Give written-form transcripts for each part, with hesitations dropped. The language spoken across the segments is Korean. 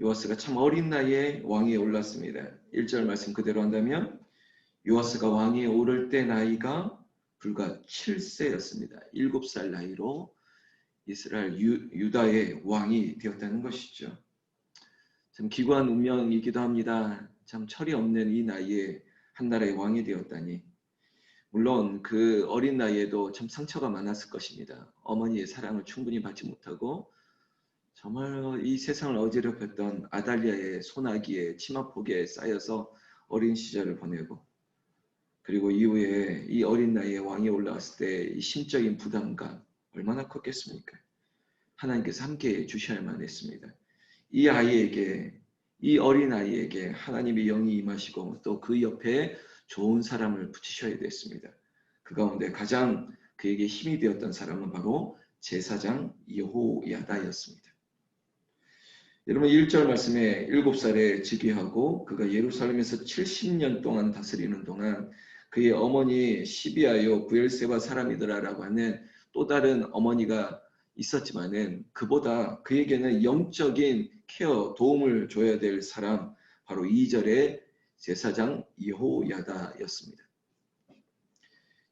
요아스가 참 어린 나이에 왕위에 올랐습니다. 1절 말씀 그대로 한다면 요아스가 왕위에 오를 때 나이가 불과 7세였습니다. 7살 나이로 이스라엘 유다의 왕이 되었다는 것이죠. 참 기구한 운명이기도 합니다. 참 철이 없는 이 나이에 한 나라의 왕이 되었다니. 물론 그 어린 나이에도 참 상처가 많았을 것입니다. 어머니의 사랑을 충분히 받지 못하고 정말 이 세상을 어지럽혔던 아달리아의 소나기에 치마폭에 쌓여서 어린 시절을 보내고, 그리고 이후에 이 어린 나이에 왕이 올라왔을 때 이 심적인 부담감 얼마나 컸겠습니까? 하나님께서 함께 해 주셔야만 했습니다. 이 아이에게, 이 어린 아이에게 하나님의 영이 임하시고 또 그 옆에 좋은 사람을 붙이셔야 됐습니다. 그 가운데 가장 그에게 힘이 되었던 사람은 바로 제사장 여호야다였습니다. 여러분 1절 말씀에 7살에 즉위하고 그가 예루살렘에서 70년 동안 다스리는 동안 그의 어머니 시비아요 부엘세바 사람이더라라고 하는 또 다른 어머니가 있었지만은 그보다 그에게는 영적인 케어, 도움을 줘야 될 사람 바로 2절의 제사장 여호야다였습니다.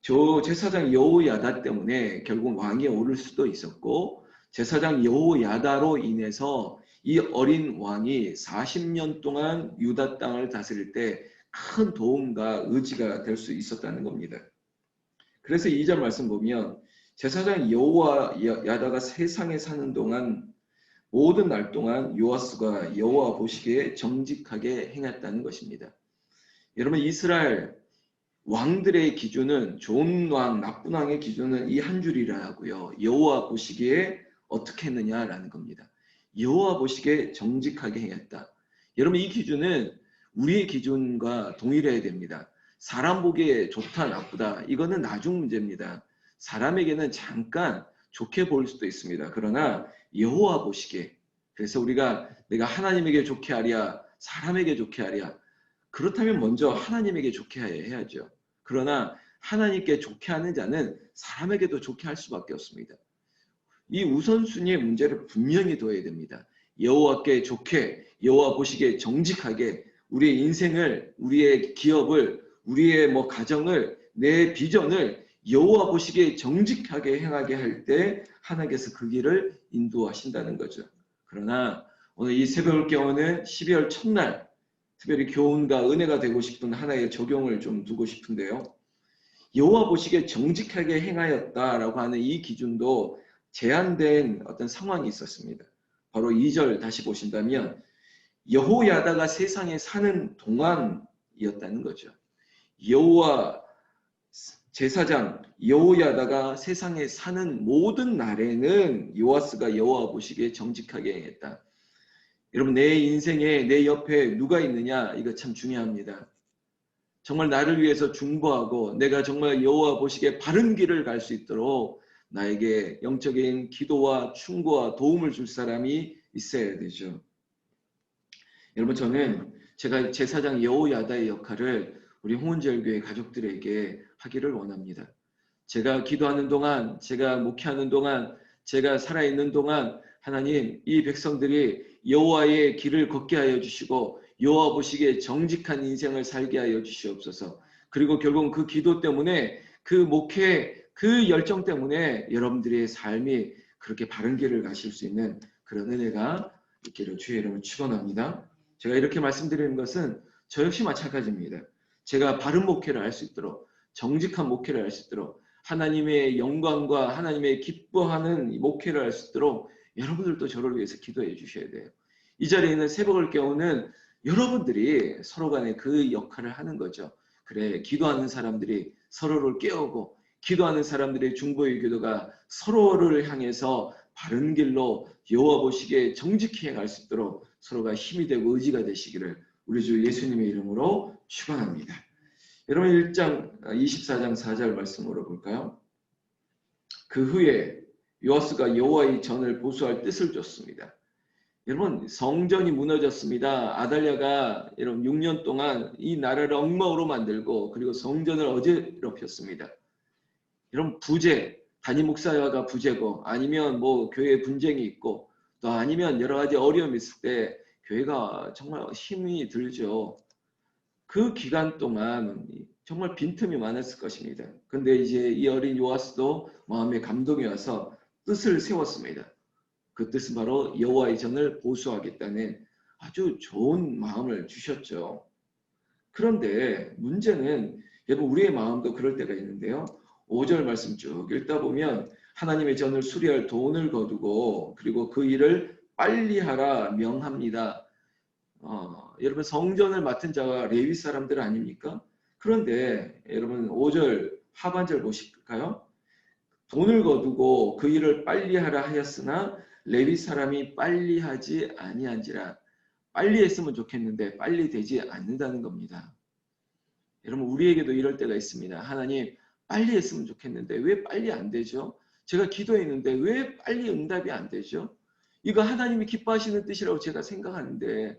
저 제사장 여호야다 때문에 결국 왕위에 오를 수도 있었고 제사장 여호야다로 인해서 이 어린 왕이 40년 동안 유다 땅을 다스릴 때 큰 도움과 의지가 될 수 있었다는 겁니다. 그래서 2절 말씀 보면 제사장 여호야다가 세상에 사는 동안 모든 날 동안 요아스가 여호와 보시기에 정직하게 행했다는 것입니다. 여러분 이스라엘 왕들의 기준은 좋은 왕, 나쁜 왕의 기준은 이 한 줄이라 하고요. 여호와 보시기에 어떻게 했느냐라는 겁니다. 여호와 보시기에 정직하게 행했다. 여러분 이 기준은 우리의 기준과 동일해야 됩니다. 사람 보기에 좋다, 나쁘다. 이거는 나중 문제입니다. 사람에게는 잠깐 좋게 보일 수도 있습니다. 그러나 여호와 보시기에, 그래서 우리가 내가 하나님에게 좋게 하랴, 사람에게 좋게 하랴, 그렇다면 먼저 하나님에게 좋게 해야죠. 그러나 하나님께 좋게 하는 자는 사람에게도 좋게 할 수밖에 없습니다. 이 우선순위의 문제를 분명히 둬야 됩니다. 여호와께 좋게, 여호와 보시기에 정직하게 우리의 인생을, 우리의 기업을, 우리의 가정을, 내 비전을 여호와 보시기에 정직하게 행하게 할 때 하나님께서 그 길을 인도하신다는 거죠. 그러나 오늘 이 새벽을 깨우는 12월 첫날 특별히 교훈과 은혜가 되고 싶은 하나의 적용을 좀 두고 싶은데요. 여호와 보시기에 정직하게 행하였다라고 하는 이 기준도 제한된 어떤 상황이 있었습니다. 바로 2절 다시 보신다면 여호야다가 세상에 사는 동안이었다는 거죠. 여호와 제사장 여호야다가 세상에 사는 모든 날에는 요아스가 여호와 보시기에 정직하게 행했다. 여러분 내 인생에 내 옆에 누가 있느냐 이거 참 중요합니다. 정말 나를 위해서 중보하고 내가 정말 여호와 보시기에 바른 길을 갈 수 있도록 나에게 영적인 기도와 충고와 도움을 줄 사람이 있어야 되죠. 여러분 저는 제가 제사장 여호야다의 역할을 우리 홍은절교회 가족들에게 하기를 원합니다. 제가 기도하는 동안, 제가 목회하는 동안, 제가 살아있는 동안 하나님 이 백성들이 여호와의 길을 걷게 하여 주시고 여호와 보시기에 정직한 인생을 살게 하여 주시옵소서. 그리고 결국 그 기도 때문에 그 목회 그 열정 때문에 여러분들의 삶이 그렇게 바른 길을 가실 수 있는 그런 은혜가 있기를 주의 이름으로 축원합니다. 제가 이렇게 말씀드리는 것은 저 역시 마찬가지입니다. 제가 바른 목회를 할 수 있도록 정직한 목회를 할 수 있도록 하나님의 영광과 하나님의 기뻐하는 목회를 할 수 있도록 여러분들도 저를 위해서 기도해 주셔야 돼요. 이 자리에 있는 새벽을 깨우는 여러분들이 서로 간에 그 역할을 하는 거죠. 그래 기도하는 사람들이 서로를 깨우고 기도하는 사람들의 중보의 기도가 서로를 향해서 바른 길로 여호와 보시기에 정직히 행할 수 있도록 서로가 힘이 되고 의지가 되시기를 우리 주 예수님의 이름으로 축원합니다. 여러분 1장 24장 4절 말씀으로 볼까요? 그 후에 요아스가 여호와의 전을 보수할 뜻을 줬습니다. 여러분 성전이 무너졌습니다. 아달랴가 여러분 6년 동안 이 나라를 엉망으로 만들고 그리고 성전을 어지럽혔습니다. 여러분 부재, 단임 목사가 부재고 아니면 교회 분쟁이 있고 또 아니면 여러 가지 어려움이 있을 때 교회가 정말 힘이 들죠. 그 기간 동안 정말 빈틈이 많았을 것입니다. 근데 이제 이 어린 요아스도 마음에 감동이 와서 뜻을 세웠습니다. 그 뜻은 바로 여호와의 전을 보수하겠다는 아주 좋은 마음을 주셨죠. 그런데 문제는 여러분 우리의 마음도 그럴 때가 있는데요. 5절 말씀 쭉 읽다 보면 하나님의 전을 수리할 돈을 거두고 그리고 그 일을 빨리 하라 명합니다. 여러분 성전을 맡은 자가 레위 사람들 아닙니까? 그런데 여러분 5절 하반절 보실까요? 돈을 거두고 그 일을 빨리 하라 하였으나 레위 사람이 빨리 하지 아니한지라. 빨리 했으면 좋겠는데 빨리 되지 않는다는 겁니다. 여러분 우리에게도 이럴 때가 있습니다. 하나님 빨리 했으면 좋겠는데 왜 빨리 안 되죠? 제가 기도했는데 왜 빨리 응답이 안 되죠? 이거 하나님이 기뻐하시는 뜻이라고 제가 생각하는데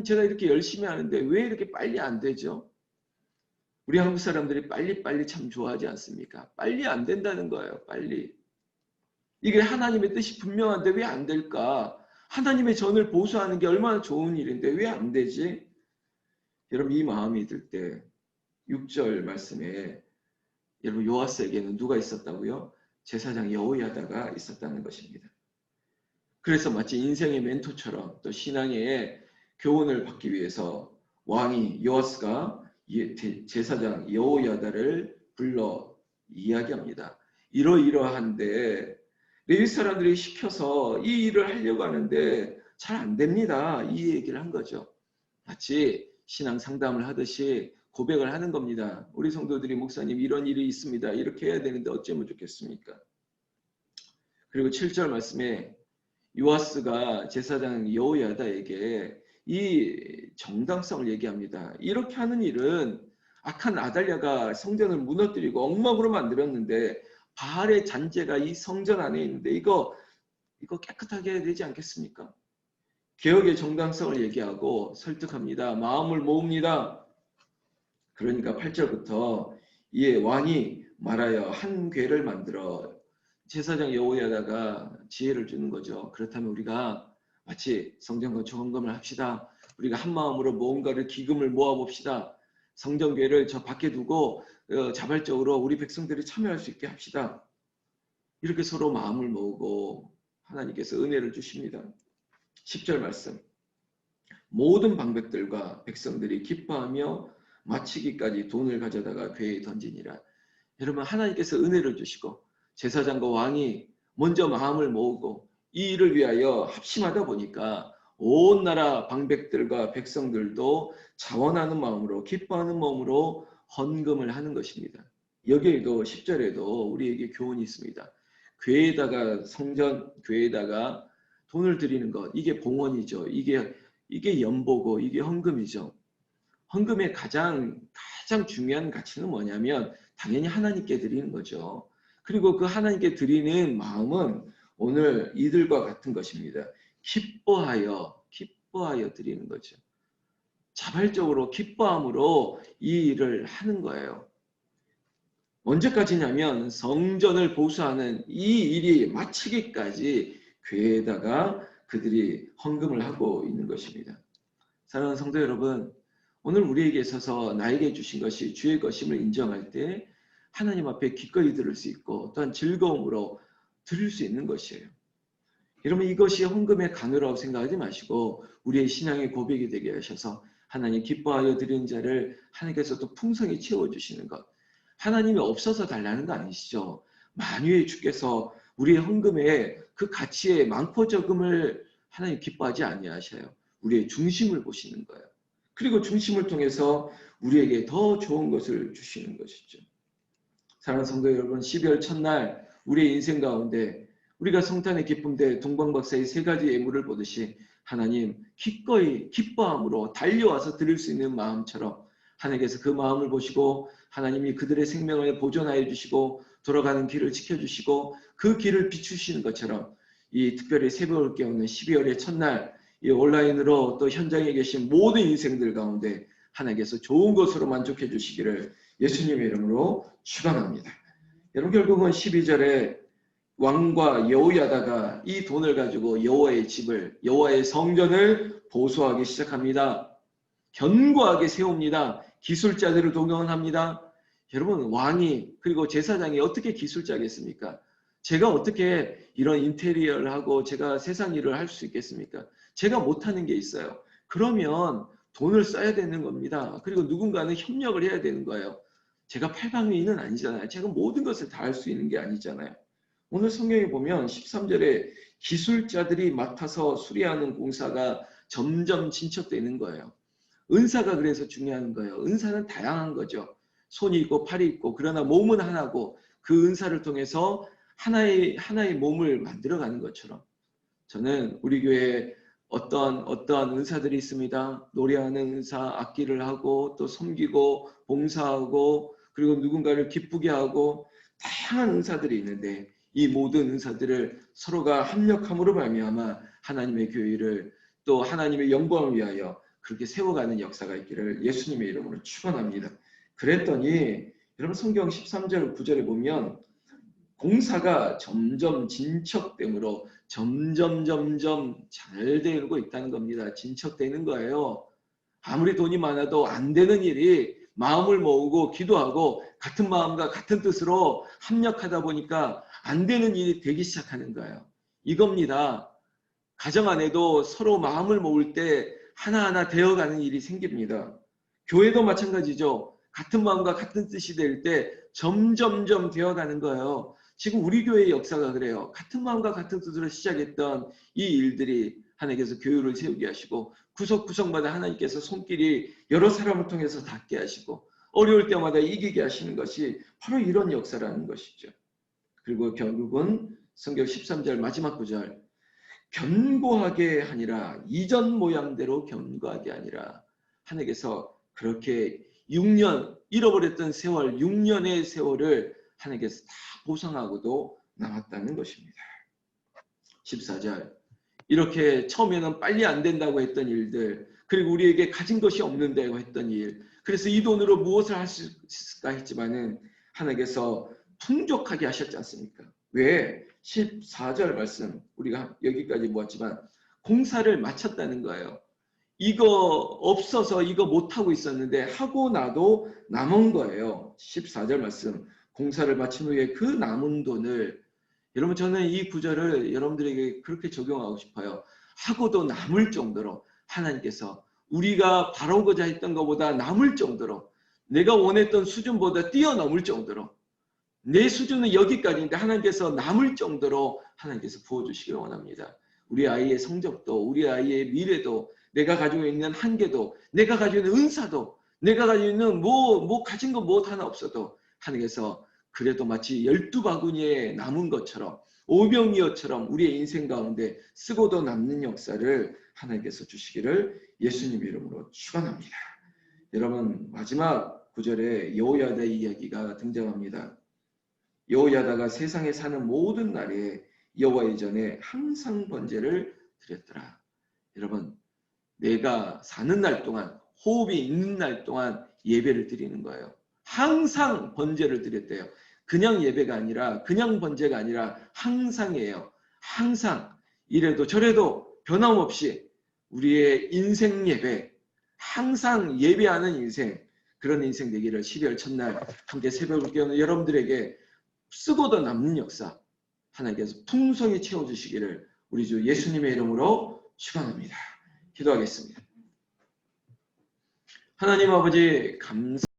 제가 이렇게 열심히 하는데 왜 이렇게 빨리 안 되죠? 우리 한국 사람들이 빨리빨리 참 좋아하지 않습니까? 빨리 안 된다는 거예요. 빨리. 이게 하나님의 뜻이 분명한데 왜 안 될까? 하나님의 전을 보수하는 게 얼마나 좋은 일인데 왜 안 되지? 여러분 이 마음이 들 때 6절 말씀에 여러분 요아스에게는 누가 있었다고요? 제사장 여호야다가 있었다는 것입니다. 그래서 마치 인생의 멘토처럼 또 신앙의 교훈을 받기 위해서 왕이 요아스가 제사장 여호야다를 불러 이야기합니다. 이러이러한데 레위 사람들이 시켜서 이 일을 하려고 하는데 잘 안 됩니다. 이 얘기를 한 거죠. 마치 신앙 상담을 하듯이 고백을 하는 겁니다. 우리 성도들이 목사님 이런 일이 있습니다. 이렇게 해야 되는데 어쩌면 좋겠습니까? 그리고 7절 말씀에 요아스가 제사장 여호야다에게 이 정당성을 얘기합니다. 이렇게 하는 일은 악한 아달랴가 성전을 무너뜨리고 엉망으로 만들었는데 바알의 잔재가 이 성전 안에 있는데 이거 깨끗하게 해야 되지 않겠습니까? 개혁의 정당성을 얘기하고 설득합니다. 마음을 모읍니다. 그러니까 8절부터 이에 왕이 말하여 한 궤를 만들어 제사장 여호야다가 지혜를 주는 거죠. 그렇다면 우리가 마치 성전 건축 헌금을 합시다. 우리가 한 마음으로 뭔가를 기금을 모아봅시다. 성전궤를 저 밖에 두고 자발적으로 우리 백성들이 참여할 수 있게 합시다. 이렇게 서로 마음을 모으고 하나님께서 은혜를 주십니다. 10절 말씀. 모든 방백들과 백성들이 기뻐하며 마치기까지 돈을 가져다가 궤에 던지니라. 여러분 하나님께서 은혜를 주시고 제사장과 왕이 먼저 마음을 모으고 이 일을 위하여 합심하다 보니까 온 나라 방백들과 백성들도 자원하는 마음으로 기뻐하는 마음으로 헌금을 하는 것입니다. 여기에도 10절에도 우리에게 교훈이 있습니다. 궤에다가 성전 궤에다가 돈을 드리는 것 이게 봉헌이죠. 이게 연보고 이게 헌금이죠. 헌금의 가장 중요한 가치는 뭐냐면 당연히 하나님께 드리는 거죠. 그리고 그 하나님께 드리는 마음은 오늘 이들과 같은 것입니다. 기뻐하여 드리는 거죠. 자발적으로 기뻐함으로 이 일을 하는 거예요. 언제까지냐면 성전을 보수하는 이 일이 마치기까지 궤에다가 그들이 헌금을 하고 있는 것입니다. 사랑하는 성도 여러분, 오늘 우리에게 있어서 나에게 주신 것이 주의 것임을 인정할 때 하나님 앞에 기꺼이 들을 수 있고 또한 즐거움으로 드릴 수 있는 것이에요. 여러분 이것이 헌금의 강요라고 생각하지 마시고 우리의 신앙의 고백이 되게 하셔서 하나님 기뻐하여 드리는 자를 하나님께서 또 풍성히 채워주시는 것. 하나님이 없어서 달라는 거 아니시죠. 만유의 주께서 우리의 헌금의 그 가치의 많고 적음을 하나님 기뻐하지 아니하셔요. 우리의 중심을 보시는 거예요. 그리고 중심을 통해서 우리에게 더 좋은 것을 주시는 것이죠. 사랑하는 성도 여러분, 12월 첫날 우리의 인생 가운데 우리가 성탄의 기쁨대 동방박사의 세 가지 예물을 보듯이 하나님 기꺼이 기뻐함으로 달려와서 드릴 수 있는 마음처럼 하나님께서 그 마음을 보시고 하나님이 그들의 생명을 보존하여 주시고 돌아가는 길을 지켜주시고 그 길을 비추시는 것처럼 이 특별히 새벽을 깨우는 12월의 첫날 이 온라인으로 또 현장에 계신 모든 인생들 가운데 하나님께서 좋은 것으로 만족해 주시기를 예수님의 이름으로 축원합니다. 여러분 결국은 12절에 왕과 여호야다가 이 돈을 가지고 여호와의 집을, 여호와의 성전을 보수하기 시작합니다. 견고하게 세웁니다. 기술자들을 동원합니다. 여러분, 왕이 그리고 제사장이 어떻게 기술자겠습니까? 제가 어떻게 이런 인테리어를 하고 제가 세상 일을 할 수 있겠습니까? 제가 못하는 게 있어요. 그러면 돈을 써야 되는 겁니다. 그리고 누군가는 협력을 해야 되는 거예요. 제가 팔방미인은 아니잖아요. 제가 모든 것을 다 할 수 있는 게 아니잖아요. 오늘 성경에 보면 13절에 기술자들이 맡아서 수리하는 공사가 점점 진척되는 거예요. 은사가 그래서 중요한 거예요. 은사는 다양한 거죠. 손이 있고 팔이 있고 그러나 몸은 하나고 그 은사를 통해서 하나의 몸을 만들어가는 것처럼 저는 우리 교회에 어떤 은사들이 있습니다. 노래하는 은사, 악기를 하고 또 섬기고 봉사하고 그리고 누군가를 기쁘게 하고 다양한 은사들이 있는데 이 모든 은사들을 서로가 합력함으로 말미암아 하나님의 교회를 또 하나님의 영광을 위하여 그렇게 세워가는 역사가 있기를 예수님의 이름으로 축원합니다. 그랬더니 여러분 성경 13절 9절에 보면 공사가 점점 진척됨으로 점점 잘 되고 있다는 겁니다. 진척되는 거예요. 아무리 돈이 많아도 안 되는 일이 마음을 모으고 기도하고 같은 마음과 같은 뜻으로 합력하다 보니까 안 되는 일이 되기 시작하는 거예요. 이겁니다. 가정 안에도 서로 마음을 모을 때 하나하나 되어가는 일이 생깁니다. 교회도 마찬가지죠. 같은 마음과 같은 뜻이 될 때 점점점 되어가는 거예요. 지금 우리 교회의 역사가 그래요. 같은 마음과 같은 뜻으로 시작했던 이 일들이 하나님께서 교회를 세우게 하시고 구석구석마다 하나님께서 손길이 여러 사람을 통해서 닿게 하시고 어려울 때마다 이기게 하시는 것이 바로 이런 역사라는 것이죠. 그리고 결국은 성경 13절 마지막 구절 견고하게 하니라 이전 모양대로 견고하게 하니라 하나님께서 그렇게 6년 잃어버렸던 세월 6년의 세월을 하나님께서 다 보상하고도 남았다는 것입니다. 14절 이렇게 처음에는 빨리 안 된다고 했던 일들 그리고 우리에게 가진 것이 없는다고 했던 일 그래서 이 돈으로 무엇을 할 수 있을까 했지만은 하나님께서 풍족하게 하셨지 않습니까? 왜? 14절 말씀 우리가 여기까지 모았지만 공사를 마쳤다는 거예요. 이거 없어서 이거 못하고 있었는데 하고 나도 남은 거예요. 14절 말씀 공사를 마친 후에 그 남은 돈을 여러분 저는 이 구절을 여러분들에게 그렇게 적용하고 싶어요. 하고도 남을 정도로 하나님께서 우리가 바라고자 했던 것보다 남을 정도로 내가 원했던 수준보다 뛰어넘을 정도로 내 수준은 여기까지인데 하나님께서 남을 정도로 하나님께서 부어주시길 원합니다. 우리 아이의 성적도 우리 아이의 미래도 내가 가지고 있는 한계도 내가 가지고 있는 은사도 내가 가지고 있는 가진 거 무엇 하나 없어도 하나님께서 그래도 마치 12바구니에 남은 것처럼 오병이어처럼 우리의 인생 가운데 쓰고도 남는 역사를 하나님께서 주시기를 예수님 이름으로 축원합니다. 여러분 마지막 구절에 여호야다 이야기가 등장합니다. 여호야다가 세상에 사는 모든 날에 여호와의 전에 항상 번제를 드렸더라. 여러분 내가 사는 날 동안 호흡이 있는 날 동안 예배를 드리는 거예요. 항상 번제를 드렸대요. 그냥 예배가 아니라 그냥 번제가 아니라 항상이에요. 항상 이래도 저래도 변함없이 우리의 인생 예배 항상 예배하는 인생 그런 인생 되기를 12월 첫날 함께 새벽을 깨우는 여러분들에게 쓰고도 남는 역사 하나님께서 풍성히 채워주시기를 우리 주 예수님의 이름으로 축원합니다. 기도하겠습니다. 하나님 아버지 감사